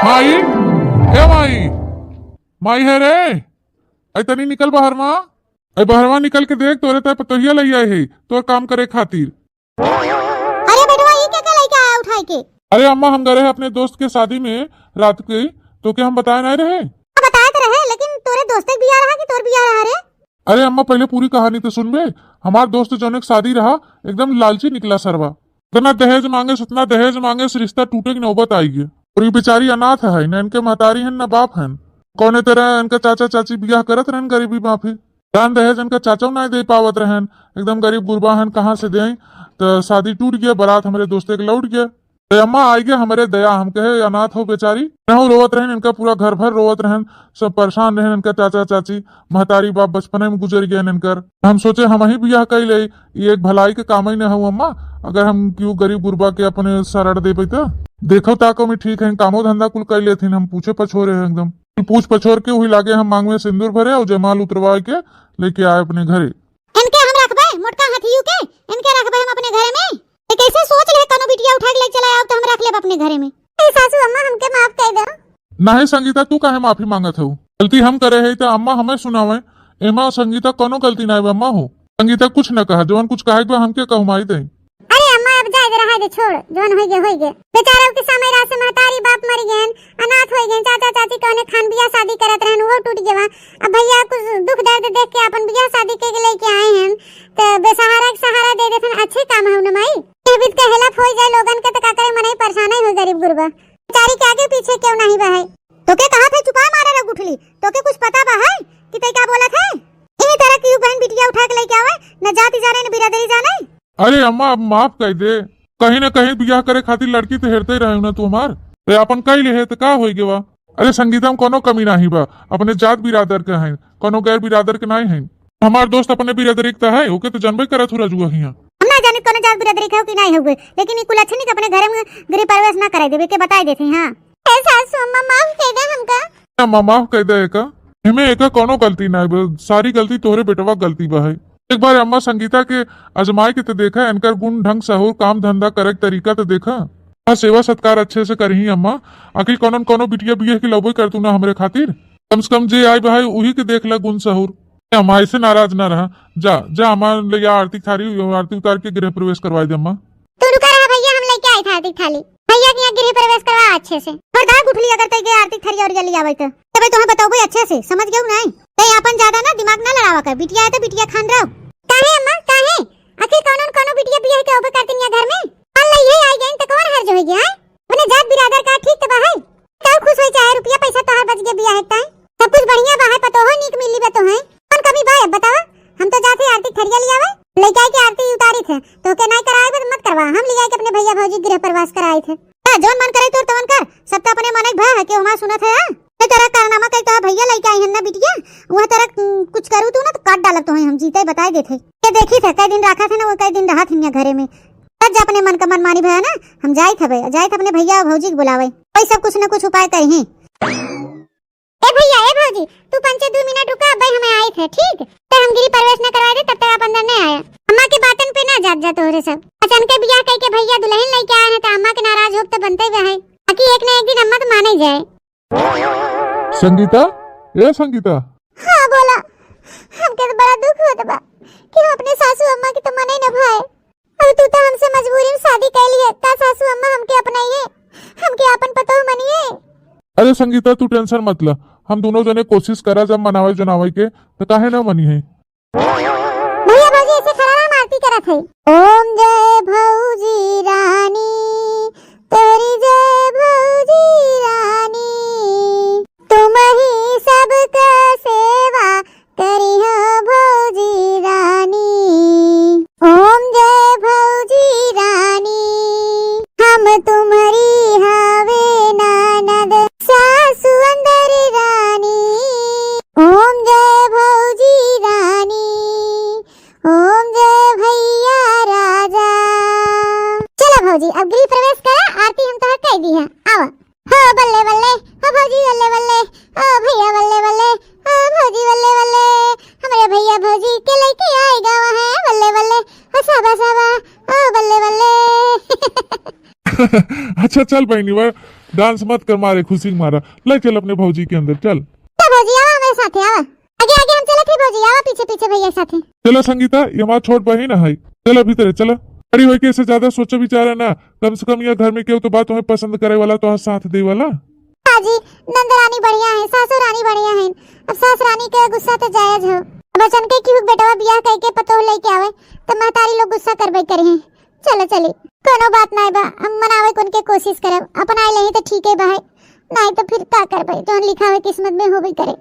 माई, ए माई, माई है रे। आई तनी निकल बाहर माँ। आई बाहरवा निकल के देख, तोरे तय पतोहिया लई आए है तोर काम करे खातिर। अरे बेटवा ये क्या लेके आया उठाई के? अरे अम्मा, हम गए हैं अपने दोस्त के शादी में रात की, तो क्या हम बताए नहीं रहे? बताए तो रहे, लेकिन तोरे दोस्त भी आ रहा कि तोर भी आ रहा रे? अरे अम्मा, पहले पूरी कहानी तो सुन बे। हमार दोस्त जौन एक शादी रहा, एकदम लालची निकला सरवा। इतना दहेज मांगे, उतना दहेज मांगे, से रिश्ता टूटे की नौबत आई गई। और ये बेचारी अनाथ है, न इनके महतारी है न बाप है। कौने तरह इनका चाचा चाची बियाह करत रहन गरीबी माफी। दान दहेज इनका चाचा नहीं दे पावत रहन, एकदम गरीब गुरबा है, कहाँ से दे। तो शादी टूट गया, बारात हमारे दोस्ते के लौट गया। तो अम्मा आई गया हमारे दया, हम कहे अनाथ हो बेचारी, न रोवत रहन, इनका पूरा घर भर रोवत रहन, सब परेशान रहन। इनका चाचा चाची महतारी बाप बचपने में गुजर गए इनकर। हम सोचे हम ही बियाह कर ले, ये एक भलाई के काम ही न हो अम्मा। अगर हम क्यों गरीब गुरबा के अपने सरड़ दे पाते, देखो ताको में ठीक है, कामो धंधा कुल कर लेथिन। हम पूछे पछोरे हैं एकदम, पूछ पछोर के वही लागे हम मांग में सिंदूर भरे और जयमाल उतरवा के लेके आए अपने घरे। इनके हम रखबे मोटका हाथियू के, इनके रखबे हम अपने घरे में। ते कैसे सोच ले कनो बिटिया उठा के ले चला आओ तो हम रख लेब अपने घरे में। ए सासू अम्मा हमके माफ कर दो। नहीं संगीता, तू काहे माफी मांगत हो? गलती हम करे है तो अम्मा हमें सुनावे। एमा संगीता कोनो गलती नहीं अम्मा हो। संगीता कुछ न कहा, जवन कुछ कहे तो हमके कहमाई दे। अरे अम्मा अब जाए दे, रहा दे, छोड़, जोन होई गए। बेचारा के समय रात से महतारी बाप मर गए, अनाथ हो गए, चाचा चाची कौने खान बियाह शादी करत रहन, वो टूट गया। अब भैया कुछ दुख दर्द देख के अपन बियाह शादी के लेके आए हैं, तो बेसहारा के सहारा दे देथन। अच्छे काम है न माई, बीत के हेल्प हो जाए लोगन के, तो का करे मनई परेशान हो गरीब गुरबा। बेचारी के आगे पीछे क्यों नहीं बहाई। तो के कहा थे चुपा मारे रे गुठली, तो के कुछ पता बा है कि तई क्या बोलत है? इन्हीं तरह की बहन बिटिया उठा के लेके आवे, न जाति जाने न बिरादरी जाने। अरे अम्मा, अब माफ कर दे। कहीं न कहीं बियाह करे खातिर लड़की तो हेरते रहे ना तू हमार। तो अपन कई ले तो का होई गेवा। अरे संगीता में कोनो कमी नहीं बा, अपने जात बिरादर के हैं, कोनो गैर बिरादर के नहीं हैं। हमार दोस्त अपने बिरादरी का है, ओके तो जानबे करत हो रजुआ हिया। हम ना जाने कोनो जात बिरादरी का हो कि नहीं होगे, लेकिन ई कुल अच्छे नहीं अपने घर में गृह प्रवेश ना कराई देबे के बताई देथे। हां ए सासू अम्मा माफ कर दे हमका। अम्मा माफ कर दे एका, हमें एका कोनो गलती नहीं बा, सारी गलती तोहरे बेटवा गलती बा है। एक बार अम्मा संगीता के अजमाई के तो देखा, इनकर गुण ढंग सहूर काम धंधा करे तरीका तो देखा। सेवा सत्कार अच्छे से करही अम्मा। आखिर कोनो कोनो बिटिया बिया के लबो कर तू ना हमरे खातिर, कम से कम जे आई भाई उही के देख ला गुण सहूर। अम्मा ऐसे नाराज ना रहा, जा जा अम्मा ले जा आरती थारी, आरती उतार के गृह प्रवेश करवाई दे अम्मा। तू रुका रहा भैया, हम लेके आए थे आरती थाली। भैया के यहाँ गृह प्रवेश करवा अच्छे से। और दा गुठली अगर तई के आरती थाली और जल्दी आवे तो भाई तुम्हें बताओ भाई अच्छे से समझ गयो नहीं। तई अपन ज्यादा ना दिमाग ना लड़ावा कर, बिटिया है तो बिटिया खान रहो। काहे अम्मा काहे? आखिर कोनो बिटिया बियाह के ओबे करती है घर में। अल्लाह ये आई गई तो कौन हर्ज हो गया है? अपने जात बिरादर का ठीक तो बहाई, कब खुश होई चाहे रुपया पैसा तोहार बच गया बियाह है, सब कुछ बढ़िया बहाई, पतो हो नीक मिली बे तो है। कौन कमी बा बतावा? हम तो जाते आरती थरिया ले आवे, लेके आके आरती उतारी थे, तो के नहीं कराए तो मत करवा। हम ले आके अपने भैया भौजी गृह प्रवेश कराए थे। जोन मन करे तो तवन कर, सब तो अपने मन भा है कि हमार सुनत है। ते तेरा कारनामा कई तो भैया लेके आई है ना बिटिया, वहां तेरा कुछ करू तू ना तो काट डालत तो है, हम जीते बताए देथे। ये देखी थे कई दिन रखा थे ना, वो कई दिन रहा थी घरे में। आज अपने मन का मन मानी भया ना, हम जाए थे अपने भैया भौजी के बुलावे, कोई सब कुछ न कुछ उपाय करी। ए भैया ए भौजी, तू 5-2 मिनट रुका, भाई हमें आए थे ठीक, तो हम गृह प्रवेश न करवाए थे, तब तक आप अंदर नहीं आया। अम्मा के बातन पे ना जात जात हो रे सब। अचानक बियाह कई के भैया दुल्हन लेके आए हैं, तो अम्मा के नाराज हो तो बनते ही है, ताकि एक न एक दिन अम्मा तो माने जाए। संगीता, ए संगीता। हाँ बोला, हमके तो बड़ा दुख होता बा कि हम अपने सासू अम्मा की तो मने न भाए। अब तू तो हमसे मजबूरी में शादी कैली है, ता सासू अम्मा हमके अपनाइए, हमके अपन पतो मनिए। अरे संगीता तू टेंशन मत ला, हम दोनों जने कोशिश करा जब मनावे जनावे के, तो काहे ना मनी है। भैया भौजी ऐसे खड़ा ना आरती करत है। ओम जय भौजी रानी, तेरी जय भौजी रानी, तुम ही सबका सेवा करी हो भौजी रानी। ओम जय भौजी रानी, हम तुम्हारी हावे ननद सासु अंदर रानी। ओम जय भौजी रानी, ओम जय भैया राजा। चलो भौजी अब गृह प्रवेश करा, आरती हम तो कह दी है। आवा हो बल्ले बल्ले, हो भौजी बल्ले बल्ले, ओ भैया बल्ले बल्ले, ओ भौजी बल्ले बल्ले, हमारे भैया भौजी के लेके आएगा वहां बल्ले बल्ले, हो साबा साबा, ओ बल्ले बल्ले। अच्छा चल बहनी वह डांस मत कर, मारे खुशी के मारा। ले चल अपने भौजी के अंदर चल। तो भौजी आवा हमारे साथे आवा, आगे आगे हम चलत ही भौजी आवा, पीछे पीछे भैया साथे। चलो संगीता, ये हमारा छोट बहन है। चल अभी तेरे चलो बड़ी हो के, इससे ज्यादा सोचो विचारा ना। कम से कम यह घर में केहू तो बात तुम्हें पसंद करे वाला, तो साथ दे वाला। हाँ जी, नंदरानी बढ़िया है, सासू रानी बढ़िया है। अब सास रानी का गुस्सा तो जायज हो। बचन के क्यों बेटवा बियाह कह के पतो लेके आवे तो महतारी लोग गुस्सा करबे करे हैं। चलो चली, कोनो बात नहीं बा, हम मनावे कोन के कोशिश करब। अपन आए नहीं तो ठीक है भाई, नहीं तो फिर का करबे, जो लिखा है किस्मत में होबे करे।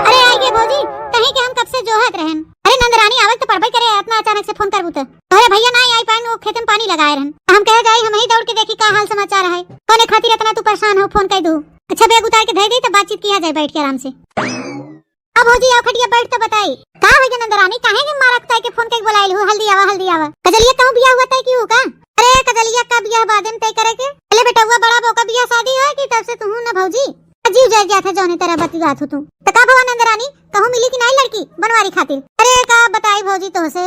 अरे आइए भौजी, कहीं के हम कब से जोहत रहन। अरे नंदरानी आवत तो परबे करे, इतना अचानक से फोन करबू तो। अरे भैया नहीं आई पान, वो खेत में पानी लगाए रहन। हम कह गए हम ही दौड़ के देखी का हाल समाचार है, कोने खातिर इतना तू परेशान हो, फोन कर दू। अच्छा बैग उतार के दे दी तो बातचीत किया जाए बैठ के आराम से। अब भौजी आओ खटिया बैठ तो बताई का भैया नंदरानी काहे के मारा कुताई के फोन के बुलाइल हो। हल्दी आवा कजलिया कहूं बियाह हुआ तय क्यों का? अरे कजलिया का बियाह बादे में तय करे के, पहले बेटा हुआ बड़ा बो का बियाह शादी है कि तब से तू ना भौजी अजीब जाय गया था जौने तरह बती बात हो तू। तो का भवा नंदरानी कहूं मिली कि नहीं लड़की बनवारी खातिर? अरे का बताई भौजी तो से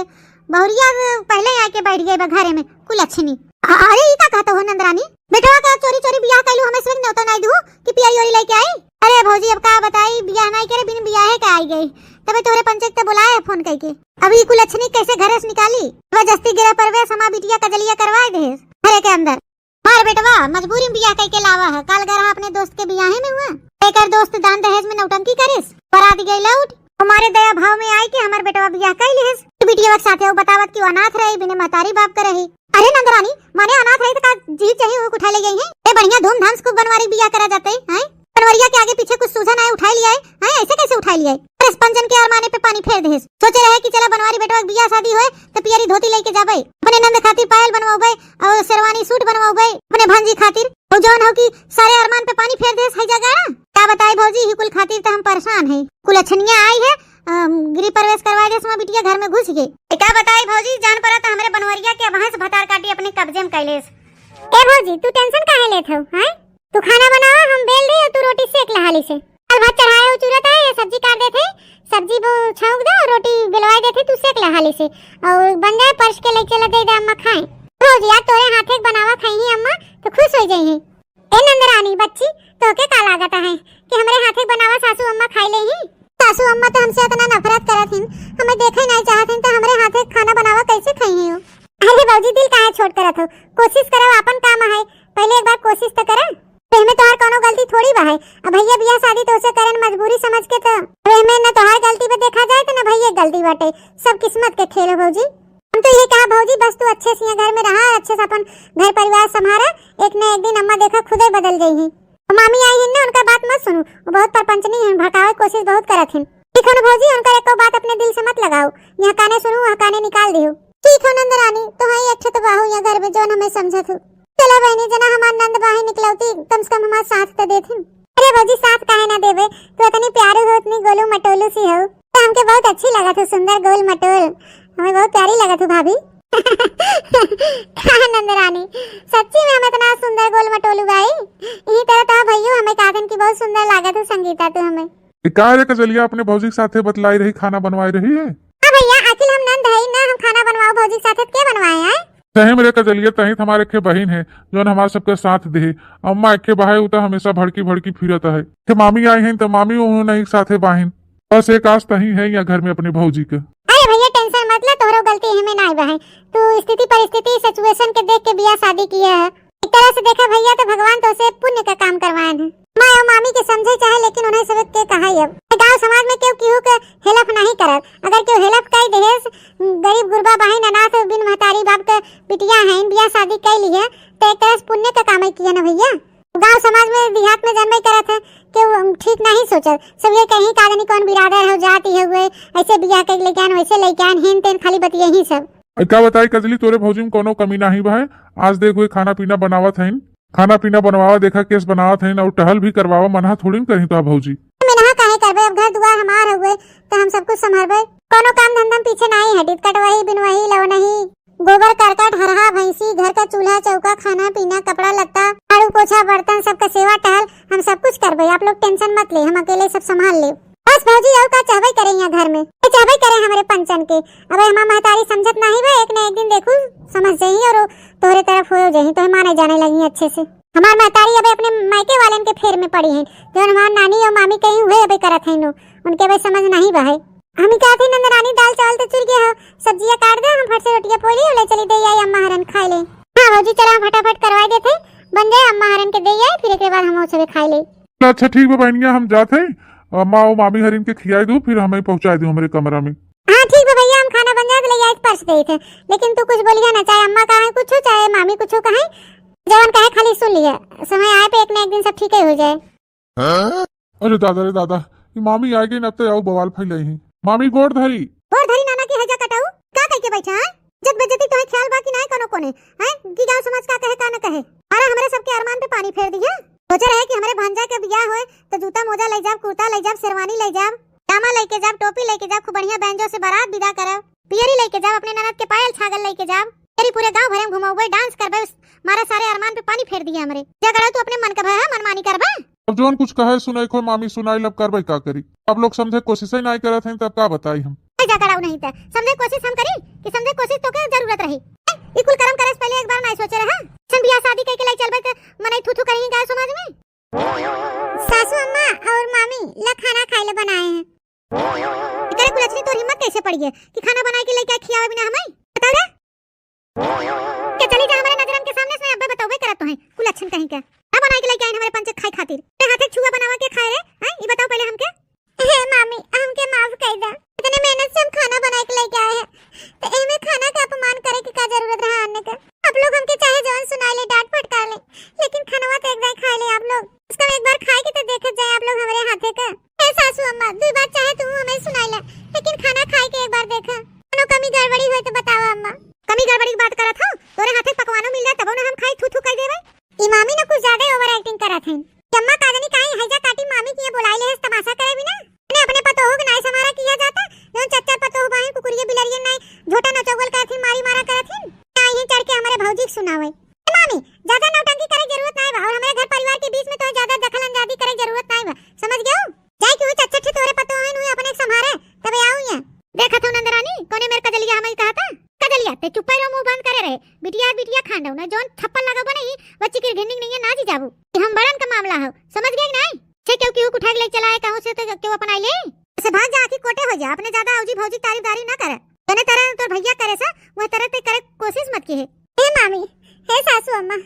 बहुरिया पहले आके बैठ गए घरे में कुल अच्छी नहीं। अरे ई का कहत हो नंदरानी, बेटवा का चोरी चोरी बियाह कैलू, हमें से न्योता नहीं दू कि पियाई ओरी लेके आई? अरे भौजी अब का बताई, बियाह नहीं करे बिन बियाहे का आई गई, तबे तोरे पंचायत ते बुलाया फोन करके। अभी कुल अच्छी कैसे घरे से निकाली, जबरदस्ती गिरा परवेश हमा बिटिया कजलिया करवाए दे घरे के अंदर। मार बेटवा मजबूरी में बियाह करके लावा है, काल गरा अपने दोस्त के बियाहे में हुआ, एकर दोस्त दान दहेज में नौटंकी करिस, बरात गई लौट, हमारे दया भाव में आई कि हमार बेटवा बियाह कर लिस। बिटिया के साथे बतावत कि अनाथ रही, बिना महतारी बाप कर रही। अरे नंदरानी माने अनाथ रही तो का जी चाहिए वो उठा ले गई है। ए बढ़िया धूमधाम से बनवारी बियाह करा जाते हैं, बनवरिया के आगे पीछे कुछ सूझन आए उठा लिया है, ऐसे कैसे उठा लिया है? अरे पंजन के अरमाने पे पानी फेर दे, सोचे रहे कि चला बनवारी बेटवा के बियाह शादी होए तो पियरी धोती लेके जाबे, अपने नंद खातिर पायल बनवाबे और शेरवानी सूट बनवाबे अपने भांजी खातिर, और जौन हो कि सारे अरमान पे पानी फेर दे है जगह। क्या बताई भौजी, ही कुल खातिर तो हम परेशान है। कुल अच्छनिया आई है, गृह प्रवेश करवा दे, समय बिटिया घर में घुस गई। क्या बताई भौजी, जान पड़ा तो हमरे बनवरिया के वहां से भतार काटी अपने कब्जे में कैलेस। ए भौजी तू टेंशन काहे लेत हो? हैं तू खाना बनावा, हम बेल दे, तू रोटी सेक ला हाली से। कल भात चढ़ाए हो चूरत है, सब्जी काट देते, सब्जी वो छौंक दे और रोटी बेलवाई देते, तू सेक ला हाली से और बन जाए परस के ले चला दे दे अम्मा खाएं। रोज यार तोरे हाथे बनावा खाई ही अम्मा तो खुश हो जाई है। ए नंदरानी बच्ची तो के का लागत है कि हमरे हाथे बनावा सासू अम्मा खाई ले ही? सासू अम्मा तो हमसे इतना नफरत करत हिन, हमें देखे नहीं चाहत हिन, तो हमरे हाथे खाना बनावा कैसे खाई है? अरे भौजी दिल काहे छोड़ करत हो, कोशिश करो, अपन काम है, पहले एक बार कोशिश तो करा। में तोहार कोनो गलती थोड़ी बा है, अब भैया बियाह शादी तो उसे करन मजबूरी समझ के, तो में न तोहार गलती पे देखा जाए तो न भैया गलती बाटे, सब किस्मत के खेल है भौजी। हम तो ये कहा भौजी बस तू अच्छे से घर में रहा, अच्छे से अपन घर परिवार संभाला, एक न एक दिन अम्मा देखा खुद ही बदल गई है। मामी आई है ना, उनका बात मत सुनो, वो बहुत परपंचनी है, भड़कावे कोशिश बहुत करत है। ठीक है भौजी, उनका एक बात अपने दिल से मत लगाओ, यहाँ काने सुनो वहाँ काने निकाल दियो। ठीक है नंदरानी, तो है अच्छे तो बाहू यहाँ घर में जो हमें समझत हो। चलो बहनी जना हमार नंद बाही निकलौती, कम से कम हमार साथ तो देथिन। अरे भौजी साथ काहे ना देवे, तू इतनी प्यारी हो, इतनी गोलू मटोलू सी हो, तो हमके बहुत अच्छी लगा तू, सुंदर गोल मटोल, हमें बहुत प्यारी लगा तू भाभी। कहा नंदरानी सच्ची में हम इतना सुंदर गोल मटोलू भाई, यही तरह तो भैया हमें कहन की बहुत सुंदर लगा तू संगीता, तू हमें का रे कजलिया अपने भौजी के साथे बतलाई रही, खाना बनवाई रही है। हां भैया आखिर हम नंद है ना, हम खाना बनवाओ भौजी के साथे के बनवाए हैं? सही मेरे कजलिया, तही हमारे के बहन है जो हमारे सबके साथ दे। अम्मा एक के बाहे उता हमेशा भड़की भड़की फिरता है कि मामी आई हैं तो मामी उन्होंने एक साथे बाहिन, बस एक आस तही है या घर में अपने भौजी के। अरे भैया टेंशन मत ले, तोहरो गलती हमें नहीं बा है, तू स्थिति परिस्थिति सिचुएशन के देख के बियाह शादी किया है। एक तरह से देखा भैया तो भगवान तो से पुण्य का काम करवाए हैं। माँ और मामी के समझे चाहे, लेकिन उन्हें सब के कहा ही अब गाँव समाज में क्यों केहू के हेल्प नहीं करत, अगर क्यों हेल्प कर दे, गरीब गुरबा बहन अनाथ बिन महतारी बाप के बिटिया हैं, बियाह शादी कर ली है, तो एक तरह से पुण्य का काम ही किया ना भैया। गांव समाज में देहात में जन्म करत है कि ठीक नहीं सोचल, सब ये कहीं कादनी कौन बिरादर हो जाती है हुए, ऐसे बियाह कर लेके आन वैसे लेके आन, हेन तेन खाली बतिया ही सब। क्या बताई कजली, तोरे भौजी में कोनो कमी नहीं बा है। आज देख हुई खाना पीना बनावत है, खाना पीना बनवावा, देखा केस बनावत है और टहल भी करवावा, मना थोड़ी न कहीं तो भौजी। मना काहे करबे, अब घर दुआर हमार हुए तो हम सब कुछ संभालबे, कोनो काम धंधा पीछे नहीं हटित, कटवाही बिनवाही लवनही, गोबर करकट हरहा भैंसी, घर का चूल्हा चौका, खाना पीना, कपड़ा लत्ता, झाड़ू पोछा बर्तन, सबका सेवा टहल हम सब कुछ करबे, आप लोग टेंशन मत ले, हम अकेले सब संभाल ले। बस भौजी और का चाहबे करे यहाँ घर में चाहबे करे हमारे पंचन के। अब हमार महतारी समझत नहीं बे, एक न एक दिन देखू समझ जाही और तोहरे तरफ हो जाही तो माने जाने लगी अच्छे से। हमार महतारी अब अपने मायके वालन के फेर में पड़ी है, जो हमार नानी और मामी कहीं हुए अबे करत है नो उनके भाई समझ नहीं बहे। हम ही कहते नंदरानी दाल चावल तो चुर गया हो, सब्जियां काट दे, हम फट से रोटियां पोली ले चली दे आई अम्मा हरन खा ले। हां भौजी चला फटाफट करवा देते, बन जाए अम्मा हरन के दे आई, फिर एक बाद हम सब खा ले। अच्छा ठीक है बहनिया, हम जाते हैं, अम्मा और मामी हरिन के खिलाई दो, फिर हमें पहुंचा दो हमारे कमरा में। हाँ ठीक है भैया, हम खाना बन जाए तो ले आई पर्स दे थे, लेकिन तू कुछ बोलिए ना, चाहे अम्मा कहे कुछ चाहे मामी कुछ कहे, जवान कहे खाली सुन लिया, समय आए पे एक न एक दिन सब ठीक हो जाए। अरे दादा रे दादा, ये मामी आ गई, अब तो आओ बवाल फैलाई है। मामी गोड़ धरी नाना की हजा कटाऊ का कह के बैठा है, जब बेइज्जती तो है ख्याल बाकी नहीं कोनो कोने हैं कि गांव समाज का कहे का न कहे। अरे हमारे सबके अरमान पे पानी फेर दिया, सोचे रहे कि हमारे भांजा के बियाह होए तो जूता मोजा ले जाब, कुर्ता ले जाब, शेरवानी ले जाब, जामा लेके जाब, टोपी लेके जाब, खूब बढ़िया बैंजो से बारात विदा करब, पियरी लेके जाब, अपने ननद के पायल छागल लेके जाब, तेरी पूरे गांव भरे में घुमाऊबे, डांस करबे, मारा सारे अरमान पे पानी फेर दिया हमरे। क्या करे तू अपने मन का भय मनमानी करबे? अब जोन कुछ कहे सुनाई खो मामी सुनाई लब करबे का करी, अब लोग समझे कोशिश ही नहीं करत हैं, तब का बताई हम। जा कराऊ नहीं था, समझे कोशिश हम करी कि समझे कोशिश तो के जरूरत रही, इकुल करम करे से पहले एक बार नहीं सोचे रहा, सन बियाह शादी करके लाई चलबे त मनई थू कहीं गाय समाज में। सासू अम्मा और मामी ला खाना खाए ले बनाए हैं। इकरे कुलछनी तो हिम्मत कैसे पड़ी है कि खाना बना के लेके खियावे बिना हमें, बता दे के चली जा हमारे नजरन के सामने से, अब्बे बताओ करत तो है कुलछन कहीं का ना बना के लेके आए हमारे पंच खाए खातिर, ते हाथे छुआ बनावा के खाए रे हैं, ई बताओ पहले हमके। हे मामी हमके माफ कर दे, इतने मेहनत से हम खाना बना के लेके आए हैं, तो एमे खाना का अपमान करे की का जरूरत रहा आने का। आप लोग हमके चाहे जवान सुनाई ले, डांट फटकार ले, लेकिन खाना तो एक बार खा ले आप लोग, उसका एक बार खाए के तो देखत जाए आप लोग हमारे हाथे का। हे सासू अम्मा दो बार चाहे तुम हमें सुनाई ले, लेकिन खाना खाए के एक बार देखा, कोनो कमी गड़बड़ी होए तो बताओ अम्मा। कमी गड़बड़ी की बात करत हो, तोरे हाथे पकवानो मिल जाए तब ना हम खाई थू कह देबे। ई मामी ना कुछ ज्यादा ओवर एक्टिंग करत है, अम्मा काजनी काई हैजा काटी मामी की बुलाई ले तमाशा करे बिना ने अपने पतोह के नहीं समारा किया जाता, जो चच्चा पतोह बाहे कुकुरिये बिलरिये नहीं झोटा नचोगल करथिन, मारी मारा करथिन, आई चढ़ के हमारे भौजी सुनावे। मामी ज्यादा नौटंकी करे जरूरत नहीं बा, और हमारे घर परिवार के बीच में तो ज्यादा दखल अंदाजी करे जरूरत नहीं बा, समझ गयो? जाई कि वो चच्चा ठे तोरे पतोह है नु अपने संभारे तबे आऊ यहां। देखा तो नंदरानी कोने मेरे कजलिया हमें कहा था, कजलिया ते चुप रहो, मुंह बंद करे रहे, बिटिया बिटिया खांडो ना जोन थप्पड़ लगा बने बच्ची की घिंडिंग नहीं है ना जी जाबू, हम बड़न का मामला हो, समझ गए कि नहीं? छे क्यों उठा के ले चला है कहूं से तो क्यों अपनाई ले से भाग जा आखी कोटे हो जा, अपने ज्यादा औजी भौजी तारीफदारी ना करे, तने तरह तो भैया करे सा वह तरह पे करे कोशिश मत की है। हे मामी हे सासू अम्मा,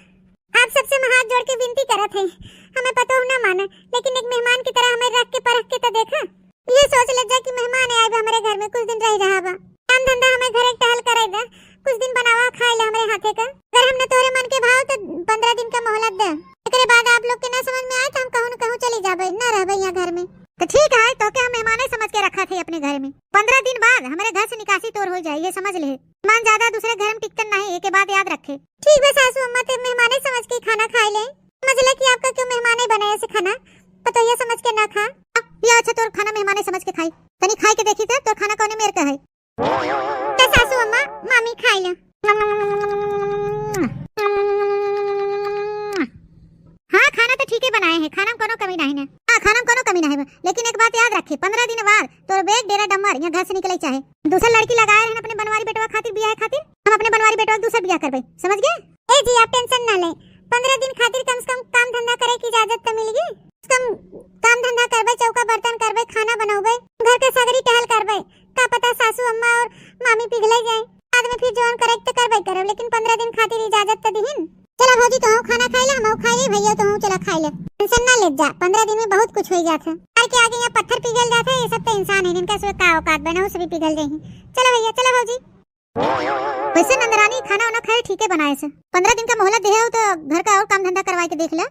आप सबसे हाथ जोड़ के विनती करत है, हमें पतो ना माने, लेकिन एक मेहमान की तरह हमें रख के परख के तो देखा, ये सोच ले जा कि मेहमान आए हमारे घर में कुछ दिन रह रहा बा, काम धंधा हमें घर एक टहल करे दे, कुछ दिन बनावा खाए ले हमारे हाथे का, अगर हमने तोरे मन के भाव तो 15 दिन का मोहलत दे, एकरे बाद आप लोग के ना समझ में आए तो हम कहूं न कहूं चली जाबे, ना रहबे यहाँ घर में। तो ठीक है, तो क्या हम मेहमान समझ के रखा थे अपने घर में, 15 दिन बाद हमारे घर से निकासी तोड़ हो जाए, ये समझ ले। मेहमान ज्यादा दूसरे घर में टिकते नहीं, एक के बाद याद रखे। ठीक है सासू अम्मा, ते मेहमान समझ के खाना खाए ले, समझ ले कि आपका क्यों मेहमान बनाया से खाना, पता ये समझ के ना खा ये अच्छा, तोर खाना मेहमान समझ के खाई, तनी खाई के देखी थे, तोर खाना कौन मेरे का है। तो सासू अम्मा मामी खाई ले। हाँ खाना तो ठीक ही बनाए हैं, खाना में कोनो कमी नहीं है, हाँ खाना में कोनो कमी नहीं है, लेकिन एक बात याद रखी, 15 दिन बाद तो बेग डेरा डम्बर यहाँ घर से निकले चाहे, दूसरा लड़की लगाए हैं अपने बनवारी बेटवा खातिर बियाह खातिर, हम अपने बनवारी बेटवा दूसरा बियाह करबे, समझ गए? ए जी आप टेंशन ना ले, 15 दिन खातिर कम से कम काम धंधा करे की इजाजत तो मिलेगी, काम धंधा करबे, चौका बर्तन करबे, खाना बनाओबे, घर के सगरी टहल करबे, का पता सासू अम्मा और मामी पिघले जाए, बाद में फिर जवान करे तो करबे करब, लेकिन 15 दिन खातिर इजाजत तो दीहिन। चला भौजी तो खाना खाई ले, हम खाई ले, भैया तो चला खाई ले, टेंशन ना ले जा, 15 दिन में बहुत कुछ हो जाता है, के आगे यहाँ पत्थर पिघल जाता है, ये सब तो इंसान है, इनका सब का औकात बना हो सभी पिघल जाएंगे। चलो भैया चलो भौजी। वैसे नंदरानी खाना वाना खाए ठीक है बनाए से, 15 दिन का मोहलत दे हो तो घर का और काम धंधा करवा के देख ले,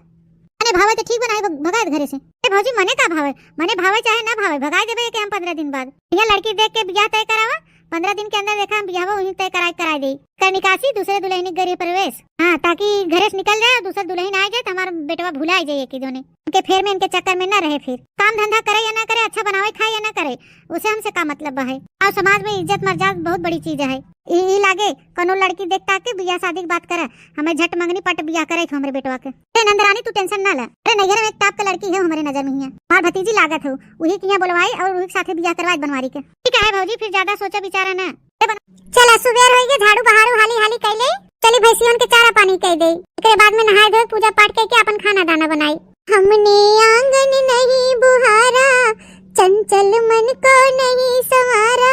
अरे भावे तो ठीक बनाए, भगाए घरे से। ए भौजी मने का भावे, मने भावे चाहे ना भावे भगाए देबे के हम 15 दिन बाद, यहाँ लड़की देख के ब्याह तय करावा, 15 दिन के अंदर देखा हम ब्याह वहीं तय करा दे, कर निकासी दूसरे दुल्हनी गृह प्रवेश, हाँ ताकि घरे से निकल जाए, दूसरा दुल्हन आ जाए तो हमारा बेटवा भुला जाए कि दोने उनके फेर में इनके चक्कर में ना रहे, फिर काम धंधा करे या ना करे, अच्छा बनावे खाए या ना करे, उसे हमसे का मतलब है, और समाज में इज्जत मर्यादा बहुत बड़ी चीज है, ई लागे कोनो लड़की देखता के बियाह शादी की बात करे, हमें झट मंगनी पट बियाह करे हमरे बेटवा के। अरे नंदरानी तू टेंशन ना ले, अरे नैहर में एक टाप का लड़की है हमारे नजर में ही, हमार भतीजी लागत हो, वही किया बोलवाई और वही साथे बियाह करवाई बनवारी के। ठीक है भौजी, फिर ज्यादा सोचा विचारा ना। चल सुबेर होई के झाड़ू बहारू हाली हाली कैले, चली भैंसियन के चारा पानी कह दे, एकरे बाद में नहाए धोए पूजा पाठ करके अपन खाना दाना बनाई। हमने आंगन नहीं बुहारा, चंचल मन को नहीं संवारा,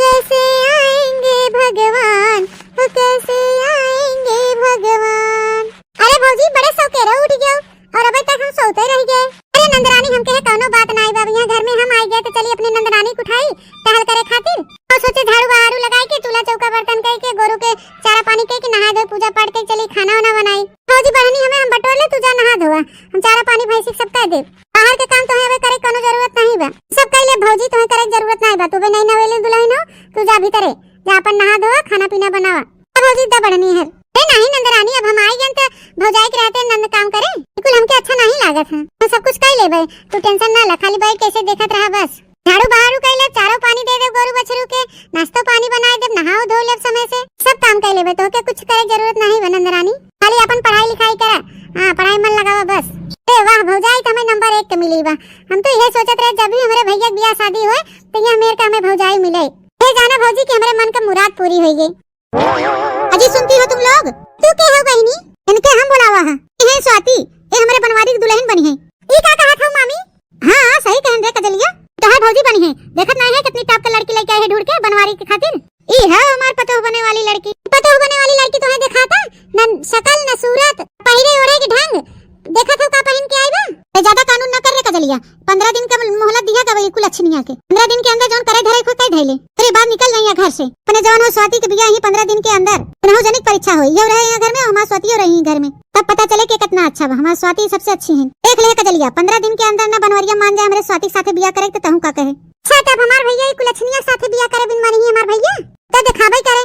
कैसे आएंगे भगवान, वो कैसे आएंगे भगवान। अरे भौजी बड़े सौके रहो, उठ गयो और अबे तक हम सोते रह गए। अरे नंदरानी हम कहे कौनो बात ना आई बाबू, यहाँ घर में हम आ गए तो चलिए अपने नंदरानी को उठाई टहल करे खातिर, और सोचे झाड़ू बहारू लगाई के चूल्हा चौका बर्तन करके गोरू के चारा पानी करके नहा धोए पूजा पाठ के चली खाना वाना बनाई। भौजी बहनी हमें हम बटोर ले, तू जा नहा धोआ, हम चारा पानी भैंसी सब कर दे, बाहर के काम तुम्हें करे कोनो जरूरत नहीं बा, सब कर ले भौजी, तुम्हें करे जरूरत नहीं बा, तू नहीं नवेली दुल्हन हो, तू जा भीतरे जा अपन नहा धोआ खाना पीना बनावा। अब भौजी दा बढ़नी है नहीं नंदरानी, अब हम आई गए तो भौजाई के रहते नंद काम करे, बिल्कुल हमके अच्छा नहीं लागत है, हम सब कुछ कर लेबे, तू टेंशन ना ले, खाली बैठ कैसे देखत रहा बस। झाड़ू बहारू कर ले, चारों पानी दे दे गोरू बछरू के, नाश्ता पानी बनाए दे, नहाओ धो ले समय से, सब काम कर लेबे, तो के कुछ करे जरूरत नहीं बा नंदरानी, खाली अपन पढ़ाई लिखाई करा, हां पढ़ाई मन लगावा बस। ए वाह भौजाई तो हमें नंबर 1 के मिली बा, हम तो यही सोचत रहे जब भी हमारे भैया ब्याह शादी होए तो ये मेरे का हमें भौजाई मिले। ये जाना भौजी कि हमारे मन का मुराद पूरी हो गई। अजी सुनती हो तुम लोग, तू के हो बहनी, इनके हम बुलावा है, ये स्वाति, ये हमारे बनवारी की दुल्हन बनी है। ई का कहा था मामी? हां सही कहन रे कजलिया, तोहर भौजी बनी है, देखत नहीं है कितनी टाप का लड़की लेके आए है ढूंढ के बनवारी के खातिर। ई है हमार पतोह बने वाली लड़की, पतोह बने वाली लड़की तुम्हें दिखाता न शक्ल न सूरत, पहरे ओढ़े के ढंग देखत हो का पहन के आई बा। ए ज्यादा कानून न कर रे कजलिया, 15 दिन का मोहलत दिया का कुल अच्छी नहीं आके, 15 दिन के अंदर जौन करे धरे खुद कर धैले, तेरे बाद निकल जाइए घर से, अपने जवान हो स्वाति के बियाह ही 15 दिन के अंदर पुनःजनिक परीक्षा हुई, ये रहे घर में, हमार स्वाति रही घर में, तब पता चले कि कितना अच्छा बा, हमार स्वाति सबसे अच्छी है। देख ले कजलिया, 15 दिन के अंदर ना बनवरिया मान जाए हमारे स्वाति साथे बियाह करे तो तहु का कहे। अच्छा तब हमार भैया कुलछनिया साथे बियाह करे बिन मानी हमार भैया तो दिखावे करे,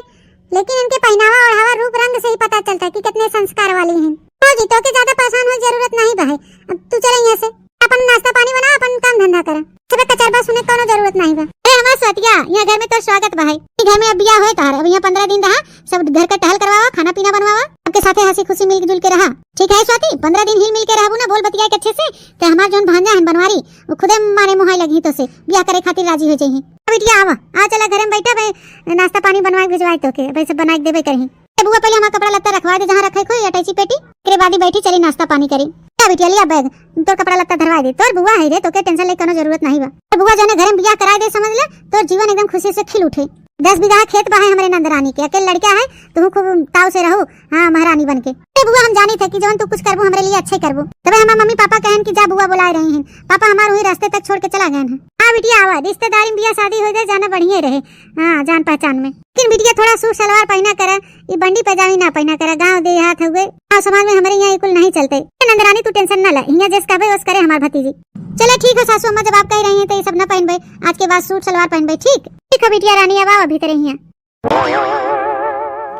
लेकिन इनके पहनावा ओढ़ावा रूप रंग से ही पता चलता है कि कितने संस्कार वाली हैं। भौजी तो के ज्यादा परेशान हो जरूरत नहीं बा है, अब तू चले यहाँ से, अपन नाश्ता पानी बना, अपन काम धंधा कर, सब कचरबा सुने कोनो जरूरत नहीं बा। ए हमार स्वातिया, यहाँ घर में तो स्वागत बा है, घर में अब बियाह होए तार, अब यहाँ 15 दिन रहा, सब घर का टहल करवावा, खाना पीना बनवावा, सबके साथे हंसी खुशी मिल जुल के रहा, ठीक है स्वाति? 15 दिन हिल मिल के रहबू ना, बोल बतिया अच्छे से, तो हमार जोन भांजा है बनवारी वो खुदे मारे मुहाई लगी तो से बियाह करे खातिर राजी हो जाई। बिटिया आवा, आ चला घर में बैठा बे, नाश्ता पानी बनवाए भिजवाए तो के वैसे बनाए देबे करही। बुआ पहले हमारा कपड़ा लत्ता रखवा दे जहाँ रखे कोई अटैची पेटी, तेरे बाद ही बैठी चली नाश्ता पानी करी। क्या बिटिया लिया बैग, तोर कपड़ा लत्ता धरवा दे, तोर बुआ है रे, तो के टेंशन ले कोनो जरूरत नहीं बा, बुआ जो ने घर में बियाह करा दे समझ ले, तोर जीवन एकदम खुशी से खिल उठे। 10 बीघा खेत बा है हमारे नंदरानी के, अकेले लड़का है, तुम खूब ताव से रहो, हाँ महारानी बन के। बुआ हम जानी थे कि जवन तू कुछ करबो हमारे लिए अच्छा ही करबो, तबे हमारे मम्मी पापा कहन कि जा बुआ बुला रही हैं, पापा हमारे वही रास्ते तक छोड़ के चला गए हैं। हाँ बिटिया आवा, रिश्तेदारी में बियाह शादी हो जाए जाना बढ़िया रहे, हाँ जान पहचान में, लेकिन बिटिया थोड़ा सूट सलवार पहना करे, ये बंडी पैजामी ना पहना करे, गाँव देहात हुए गाँव समाज में हमारे यहाँ कुल नहीं चलते। नंदरानी तू टेंशन न ले, यहाँ जैसे कहबे वैसे करे हमार भतीजी। चलो ठीक है सासू अम्मा, जब आप कह रही हैं तो ये सब न पहनबे, आज के बाद सूट सलवार पहनबे, ठीक है बिटिया रानी, अब आओ भीतर यहाँ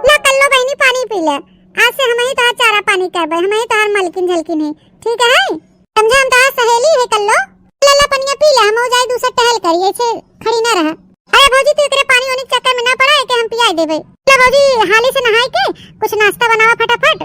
ना, कल्लो बहनी पानी पी ले, आज से हम ही तोहार चारा पानी करबे, हम ही तोहार मलकिन झलकिन है, ठीक है समझा? हम तोहार सहेली है कल्लो, लल्ला पनिया पी ले, हम हो जाए दूसरा टहल करिए, ऐसे खड़ी ना रहा। अरे भौजी तू एकरे पानी वानी चक्कर में ना पड़ा है कि हम पियाई देबे। चलो भौजी हाली से नहाई के कुछ नाश्ता बनावा फटाफट,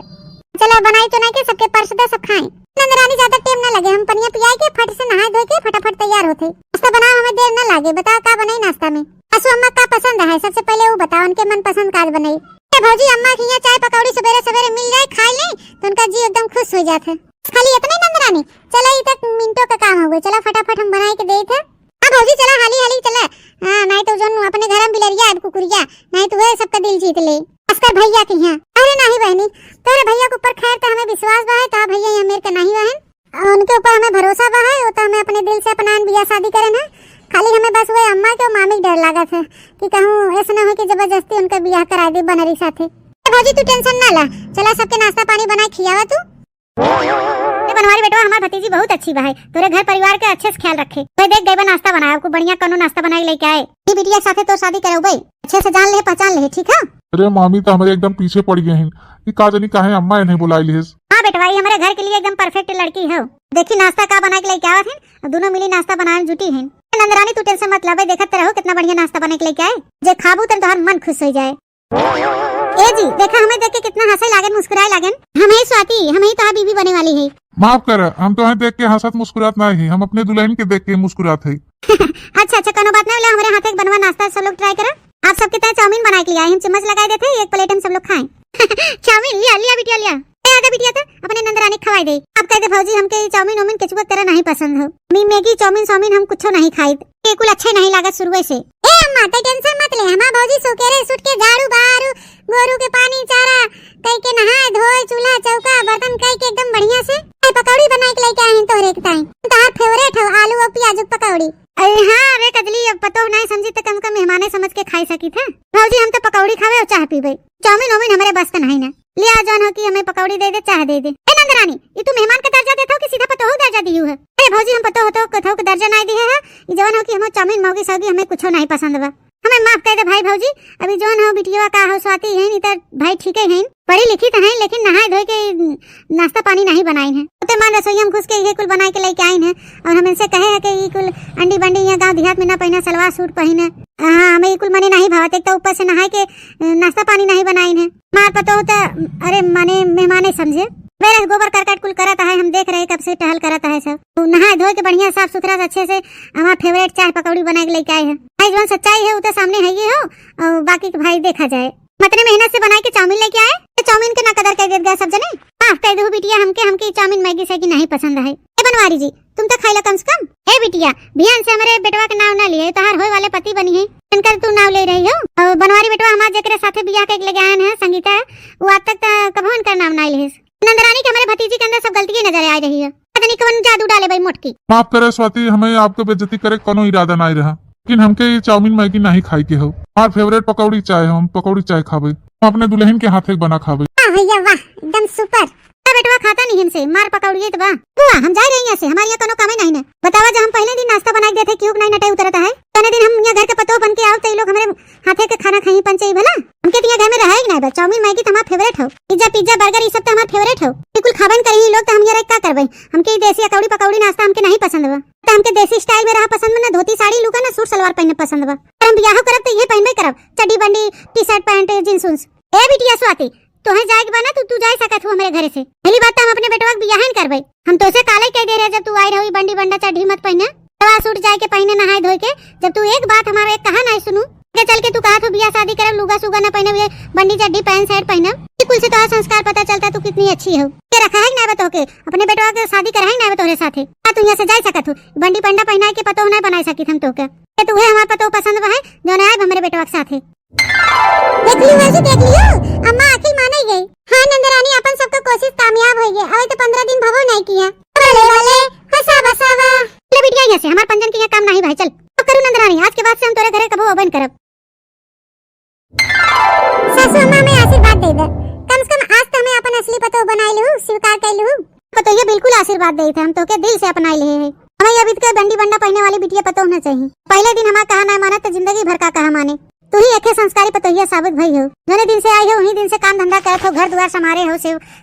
चलो बनाई तो नहीं के सबके परस दे, सब खाएं। नंदरानी ज्यादा टाइम ना लगे, हम पनिया पियाई के फट से नहाए धो के फटाफट तैयार होते, नाश्ता बनाओ, हमें देर ना लगे। बताओ का बनाई नाश्ता में? आसू अम्मा का पसंद है, सबसे पहले वो बताओ उनके मन पसंद का बनाई। भौजी अम्मा की यहाँ चाय पकौड़ी सवेरे सवेरे मिल जाए, खा ले तो उनका जी एकदम खुश हो जाता है। खाली इतना ही नंदरानी, चलो ये तक मिनटों का काम हो गया, चलो फटाफट हम बनाए के दे थे। हाँ भौजी चला हाली हाली चला, हाँ नहीं तो जो अपने घर में बिलरिया है कुकुरिया, नहीं तो वह सबका दिल जीत ले, खासकर भैया के यहाँ। अरे नहीं बहनी, तेरे भैया के ऊपर खैर तो हमें विश्वास बा है, तो भैया यहाँ मेरे का नहीं बहन, उनके ऊपर हमें भरोसा बा है, वो तो हमें अपने दिल से अपना बियाह शादी करे ना, खाली हमें बस वो अम्मा के मामी डर लगा था कि कहूँ ऐसा ना हो कि जबरदस्ती उनका बियाह करा दे बनरी साथे। भौजी तू टेंशन ना ला, चला सबके नाश्ता पानी बनाए खियावा तू। बनवारी बेटवा हमारी भतीजी बहुत अच्छी बा है, तोरे घर परिवार के अच्छे से ख्याल रखे, तो देख गए नाश्ता बनाया, आपको बढ़िया कनो नाश्ता बनाई लेके आए, ये बिटिया साथे तो शादी करे भाई, अच्छे से जान ले पहचान ले, ठीक है? अरे मामी तो हमारे एकदम पीछे पड़ गए हैं, ये का जानी काहे अम्मा इन्हें बुलाई ली है। हाँ बेटवा ये हमारे घर के लिए एकदम परफेक्ट लड़की है, देखी नाश्ता का बना के लेके आवत है, दोनों मिली नाश्ता बनाने में जुटी है। नंदरानी तू टेंशन मत ले, देखते रहो कितना बढ़िया नाश्ता बना के लेके आए, जे खाबू तो तोहर मन खुश हो जाए। ए जी देखा हमें देख के कितना हंसे लागन मुस्कुराए लागन। हम ही स्वाति, हम ही तो बीबी बने वाली है। माफ कर, हम तो देख के हंसत मुस्कुरात नहीं है, हम अपने दुल्हन के देख के मुस्कुरात है। अच्छा अच्छा कोनो बात नहीं, बोला हमारे हाथ एक बनवा नाश्ता सब लोग ट्राई करो। आप सबके तरह चाउमीन बना के लिया हम चम्मच लगा देते, एक प्लेट हम सब लोग खाएं। चाउमीन लिया लिया बिटिया लिया, आधा बिटिया तो अपने नंदरानी खवाई दे। आप कहते भौजी हमके चाउमीन वाउमीन केचुआ तरह नहीं पसंद हो, मैगी चाउमीन साउमीन हम कुछ नहीं खाई, बिल्कुल अच्छे नहीं लागत शुरू से। ए अम्मा तो टेंशन मत ले, हमार भौजी सोकेरे सुट के झाड़ू बहारू गोरू के पानी चारा कई के नहाए धोए चूल्हा चौका बर्तन कई के एकदम बढ़िया से पकौड़ी बना के लेके आए हैं तोहरे के टाइम। तोहार फेवरेट हो आलू और प्याज पकौड़ी। अरे हाँ रे कजली, अब पतो नहीं समझी तो कम कम मेहमाने समझ के खाई सकी था। भौजी हम तो पकौड़ी खावे और चाय पीबे, चाउमीन वाउमीन हमारे बस का नहीं ना। लिया जौन हो कि हमें पकौड़ी दे दे चाय दे दे। ए नंदरानी ये तू मेहमान का दर्जा देता हो कि सीधा पतो हो दर्जा दियो है? अरे भौजी हम पतो होतो कथो के दर्जा नहीं दिए है, ये जौन हो कि हम चाउमीन मौगी सौगी हमें कुछ नहीं पसंद बा, हमें माफ कर दे भाई भौजी। अभी जौन हो बिटिया का हो स्वाति है नहीं तो भाई ठीक है, पढ़ी लिखी तो है लेकिन नहाए धोए के नाश्ता पानी नहीं बनाई है। तो मान रसोई हम घुस के ये कुल बना के लेके आई हैं और हम इनसे कहे हैं कि ये कुल अंडी बंडी या गांव देहात में ना पहना सलवार सूट पहने। हाँ हमें ये कुल मने नहीं भावत, एक तो ऊपर से नहाए के नाश्ता पानी नहीं बनाई है। मार पतो होता अरे माने मेहमाने समझे मेरे गोबर करकट कुल करता है, हम देख रहे कब से टहल करता है सब। तो नहाए धोए के बढ़िया साफ सुथरा से अच्छे से हमारा फेवरेट चाय पकौड़ी बना के लेके आए हैं। भाई जो सच्चाई है वो तो सामने है ही हो, और बाकी भाई देखा जाए मतने मेहनत से बना के चाउमीन लेके आए तो चाउमीन के ना कदर कर देगा सब जने। माफ कर दो बिटिया, हमके चाउमीन मैगी सैगी नहीं पसंद है। ए बनवारी जी तुम तो खाई लो कम से कम। ए बिटिया बिहान से हमारे बेटवा के नाम ना लिए, तोहार होए वाले पति बनी है इनका तू नाम ले रही हो। और बनवारी बेटवा हमारे जेकरे साथे बियाह के लेके आए हैं संगीता, वो आज तक कभी इनका नाम ना लिए। नंदरानी के हमारे भतीजी के अंदर सब गलती नजर आ रही है, पता नहीं कौन जादू डाले भाई मोटकी। माफ करे स्वाति, हमें आपको बेइज्जती करे कोनो इरादा नहीं रहा, लेकिन हमके ये चाउमीन मैगी नहीं खाई के हो। हमार फेवरेट पकौड़ी चाय है, हम पकौड़ी चाय खावे, हम अपने दुल्हन के हाथ एक बना खावे। भैया वाह एकदम सुपर। बेटवा खाता नहीं हमसे मार पकौड़ी तो वाह। बुआ हम जा रहे हैं यहाँ से, हमारे यहाँ कोनो काम नहीं है। बतावा जब हम पहले दिन नाश्ता बना के देते क्यों नहीं नटे उतरता है, पहले दिन हम यहाँ घर के पतो बन के आओ तो ये लोग हमारे हाथे के खाना खाई पंचे भला। हमके तो घर में रहा ही नहीं, चाउमीन मैगी तो हमारा फेवरेट हो, पिज्जा पिज्जा बर्गर ये सब तो हमारा फेवरेट हो, बिल्कुल खाबन करी लोग तो हम यार क्या करबे। हमके देसी अकौड़ी पकौड़ी नाश्ता हमके नहीं पसंद बा, तो हमके देसी स्टाइल में रहा पसंद ना, धोती साड़ी लुका ना सूट सलवार पहनना पसंद बा। हम बियाह करब तो ये पहनबे करब, चड्डी बंडी टी शर्ट पैंट जींस उन्स। ए बिटिया स्वाति तो है जाए बना तू जा सकत हो हमारे घर से, पहली बात तो हम अपने बेटवा के बियाह करबे। हम तो से काले कह दे रहे जब तू आई रही बंडी बंडा चड्डी मत पहने, सलवार सूट जाए के पहने नहाए धोए के। जब तू एक बात हमारा एक कहा नहीं सुनू के चल के तू कहा तो बियाह शादी करब लुगा सुगा ना पहने हुए बंडी चड्डी पैंट शर्ट पहने, कुल से तो संस्कार पता चलता तू कितनी अच्छी हो। के रखा है ना बतो के अपने बेटवा के शादी करा है ना तोरे साथे, तू यहाँ से जा सकत हो बंडी पंडा पहना के पतो नहीं बना सकी हम तो के तू है हमारा पतो पसंद है जो ना आए हमारे बेटवा के साथे। देख लियो जी देख लियो, अम्मा आखिर माने गई। हाँ नंदरानी अपन सबका कोशिश कामयाब हो गई, अभी तो 15 दिन भवो नहीं किया। वाले वाले हंसा बसावा ले बिटिया यहाँ से, हमारे पंजन के यहाँ काम नहीं भाई। चल तो करू नंदरानी, आज के बाद से हम तोरे घरे कबो अबन करब। सासू अम्मा में आशीर्वाद दे दे, कम से कम आज तो हमें अपन असली पतो बनाई लू स्वीकार कर लू। पतो ये बिल्कुल आशीर्वाद दे थे, हम तो के दिल से अपनाई ले हैं। हमें अभी के बंडी बंडा पहनने वाली बिटिया पतो होना चाहिए। पहले दिन हमारा कहा ना माना तो जिंदगी भर का कहा माने। तू ही एक संस्कारी पतोहिया साबित भई हो, जोने दिन से आई हो वही दिन से काम धंधा करत हो, घर द्वार संभारे हो,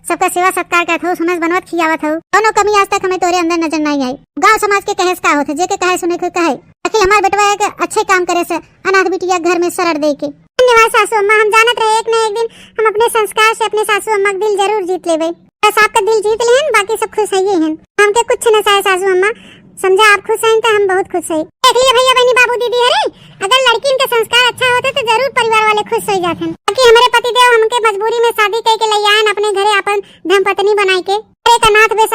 सबका सेवा सत्कार करत हो, समझ बनवत खियावत हो, कोनो कमी आज तक हमें तोरे अंदर नजर नहीं आई। गांव समाज के कहे का होते जे के कहे सुने के कहे, आखिर हमारे बेटवा एक अच्छे काम करे से अनाथ बिटिया घर में शरण दे के। धन्यवाद सासू अम्मा, हम जानत रहे एक न एक दिन हम अपने संस्कार से अपने सासू अम्मा का दिल जरूर जीत लेबे। बस आपका दिल जीत ले हैं, बाकी सब खुश है ही हैं। हमके कुछ न चाहे सासू अम्मा, समझा आप खुश हैं तो हम बहुत खुश हैं। देख लिए भैया बहनी बाबू दीदी है, अगर लड़की के संस्कार अच्छा होते तो जरूर परिवार वाले खुश हो जाते हैं। बाकी हमारे पतिदेव हमके मजबूरी में शादी करके ले आए अपने घरे अपन धर्मपत्नी बनाई के। एक अनाथ वे